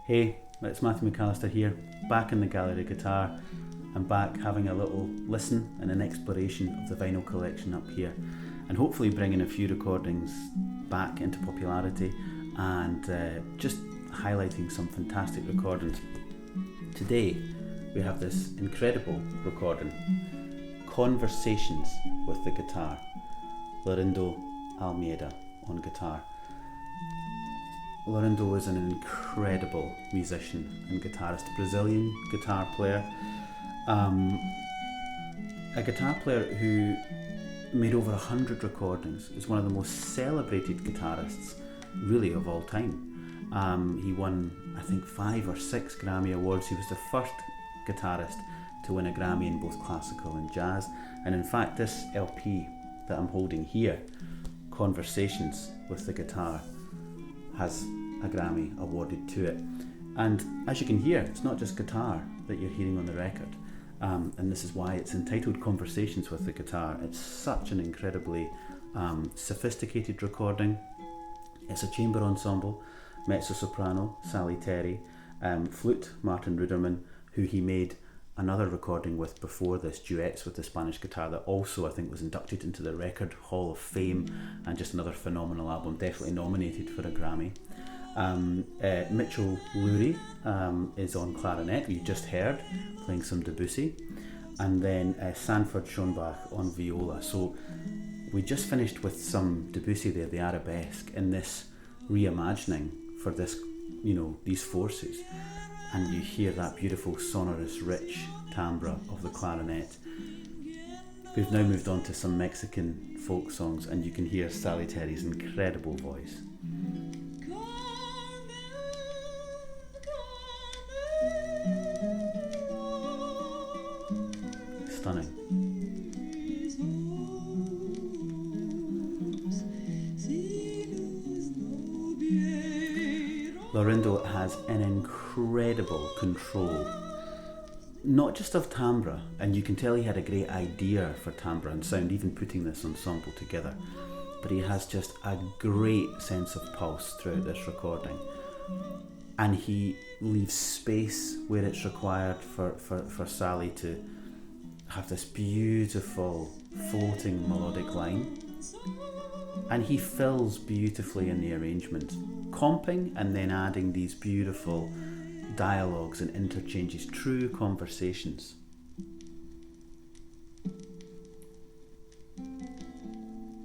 Hey, it's Matthew McAllister here, back in the gallery guitar. I'm back having a little listen and an exploration of the vinyl collection up here, and hopefully bringing a few recordings back into popularity and just highlighting some fantastic recordings. Today we have this incredible recording, Conversations with the Guitar, Laurindo Almeida on guitar. Laurindo is an incredible musician and guitarist, Brazilian guitar player, a guitar player who made over 100 recordings, is one of the most celebrated guitarists really of all time. He won I think 5 or 6 Grammy Awards. He was the first guitarist to win a Grammy in both classical and jazz, and in fact this LP that I'm holding here, Conversations with the Guitar, has a Grammy awarded to it. And as you can hear, it's not just guitar that you're hearing on the record, and this is why it's entitled Conversations with the Guitar. It's such an incredibly sophisticated recording. It's a chamber ensemble, mezzo-soprano Sally Terry, flute Martin Ruderman, who he made another recording with before this, duets with the Spanish guitar, that also I think was inducted into the Record Hall of Fame, and just another phenomenal album, definitely nominated for a Grammy. Mitchell Lurie is on clarinet, we just heard, playing some Debussy, and then Sanford Schoenbach on viola. So we just finished with some Debussy there, the arabesque, in this reimagining for this, these forces. And you hear that beautiful sonorous rich timbre of the clarinet. We've now moved on to some Mexican folk songs, and you can hear Sally Terry's incredible voice. Stunning. Laurindo has an incredible control, not just of timbre, and you can tell he had a great idea for timbre and sound, even putting this ensemble together, but he has just a great sense of pulse throughout this recording, and he leaves space where it's required for Sally to have this beautiful floating melodic line, and he fills beautifully in the arrangement, comping and then adding these beautiful dialogues and interchanges, true conversations.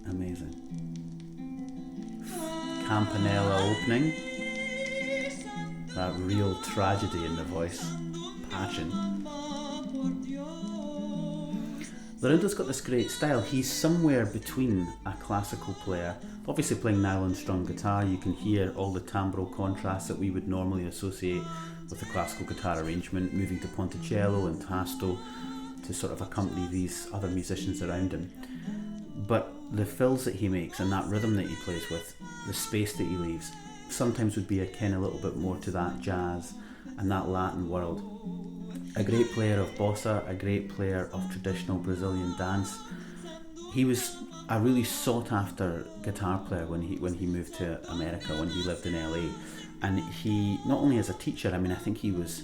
Amazing. Campanella opening, that real tragedy in the voice, passion. Laurindo's got this great style. He's somewhere between a classical player, obviously playing nylon strung guitar. You can hear all the timbral contrasts that we would normally associate with the classical guitar arrangement, moving to ponticello and tasto to sort of accompany these other musicians around him. But the fills that he makes and that rhythm that he plays with, the space that he leaves, sometimes would be akin a little bit more to that jazz and that Latin world. A great player of bossa, a great player of traditional Brazilian dance. He was a really sought after guitar player when he moved to America, when he lived in LA. And he, not only as a teacher, I think he was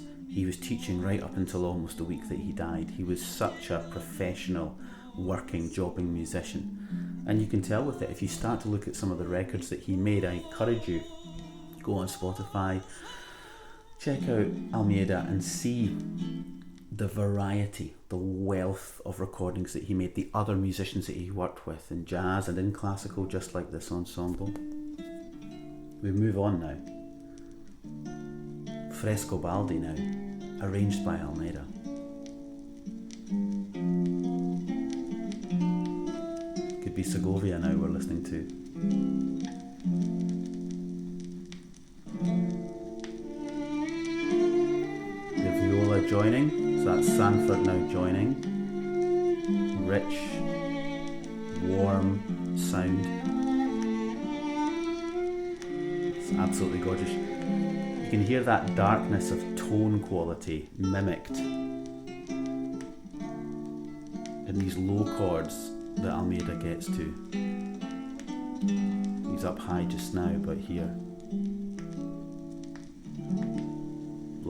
teaching right up until almost the week that he died. He was such a professional, working, jobbing musician. And you can tell with it, if you start to look at some of the records that he made, I encourage you, go on Spotify, check out Almeida and see the variety, the wealth of recordings that he made, the other musicians that he worked with in jazz and in classical, just like this ensemble. We move on now. Frescobaldi now, arranged by Almeida. Could be Segovia now we're listening to. Joining, so that's Sanford now joining. Rich, warm sound. It's absolutely gorgeous. You can hear that darkness of tone quality mimicked in these low chords that Almeida gets to. He's up high just now, but here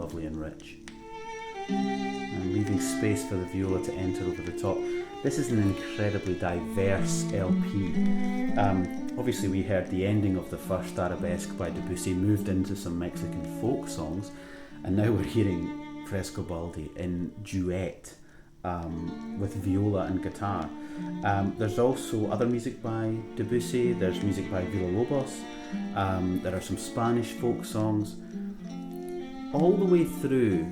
lovely and rich. And leaving space for the viola to enter over the top. This is an incredibly diverse LP. Obviously we heard the ending of the first arabesque by Debussy, moved into some Mexican folk songs, and now we're hearing Frescobaldi in duet with viola and guitar. There's also other music by Debussy, there's music by Villalobos, there are some Spanish folk songs. All the way through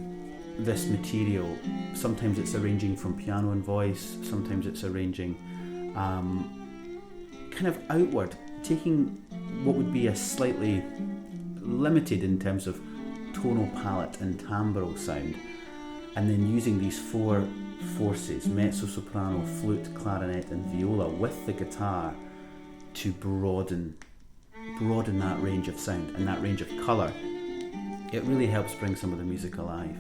this material, sometimes it's arranging from piano and voice, sometimes it's arranging kind of outward, taking what would be a slightly limited in terms of tonal palette and timbral sound, and then using these four forces, mezzo soprano, flute, clarinet and viola, with the guitar to broaden that range of sound and that range of colour. It really helps bring some of the music alive.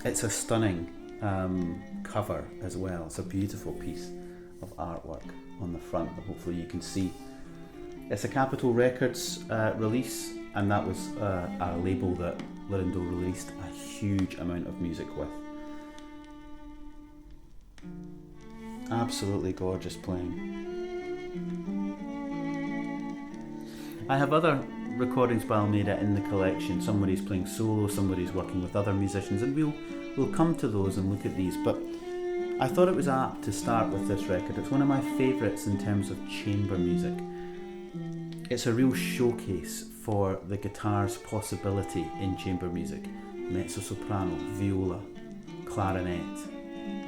It's a stunning cover as well. It's a beautiful piece of artwork on the front that hopefully you can see. It's a Capitol Records release, and that was a label that Laurindo released a huge amount of music with. Absolutely gorgeous playing. I have other recordings by Almeida in the collection. Somebody's playing solo, somebody's working with other musicians, and we'll come to those and look at these, but I thought it was apt to start with this record. It's one of my favourites in terms of chamber music. It's a real showcase for the guitar's possibility in chamber music. Mezzo-soprano, viola, clarinet,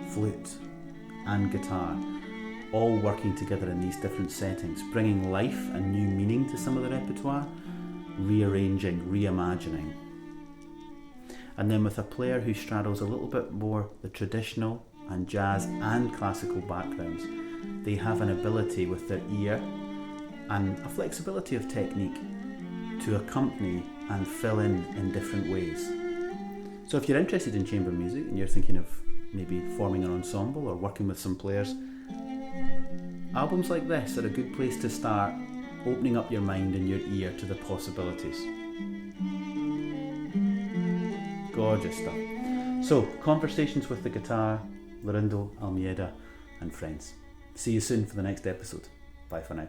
flute and guitar, all working together in these different settings, bringing life and new meaning to some of the repertoire, rearranging, reimagining. And then with a player who straddles a little bit more the traditional and jazz and classical backgrounds, they have an ability with their ear and a flexibility of technique to accompany and fill in different ways. So if you're interested in chamber music and you're thinking of maybe forming an ensemble or working with some players, albums like this are a good place to start opening up your mind and your ear to the possibilities. Gorgeous stuff. So, Conversations with the Guitar, Laurindo Almeida and friends. See you soon for the next episode. Bye for now.